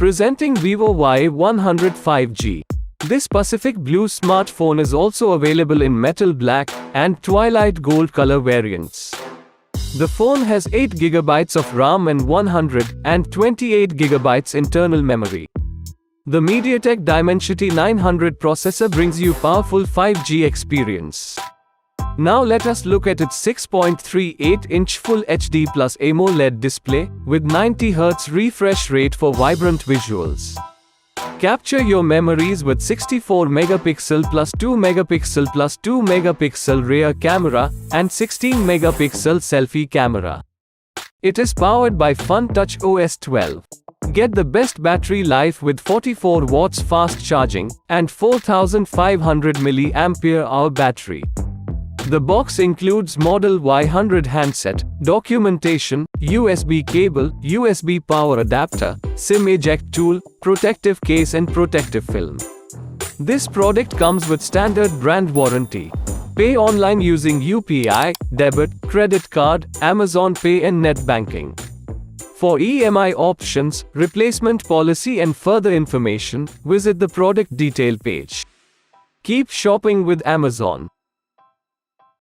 Presenting Vivo Y100 5G. This Pacific Blue smartphone is also available in metal black and twilight gold color variants. The phone has 8GB of RAM and 128GB internal memory. The MediaTek Dimensity 900 processor brings you powerful 5G experience. Now let us look at its 6.38-inch Full HD Plus AMOLED display with 90Hz refresh rate for vibrant visuals. Capture your memories with 64MP plus 2MP plus 2MP rear camera and 16MP selfie camera. It is powered by Funtouch OS 12. Get the best battery life with 44 watts fast charging and 4500 mAh battery. The box includes Model Y100 handset, documentation, USB cable, USB power adapter, SIM eject tool, protective case and protective film. This product comes with standard brand warranty. Pay online using UPI, debit, credit card, Amazon Pay and net banking. For EMI options, replacement policy and further information, visit the product detail page. Keep shopping with Amazon.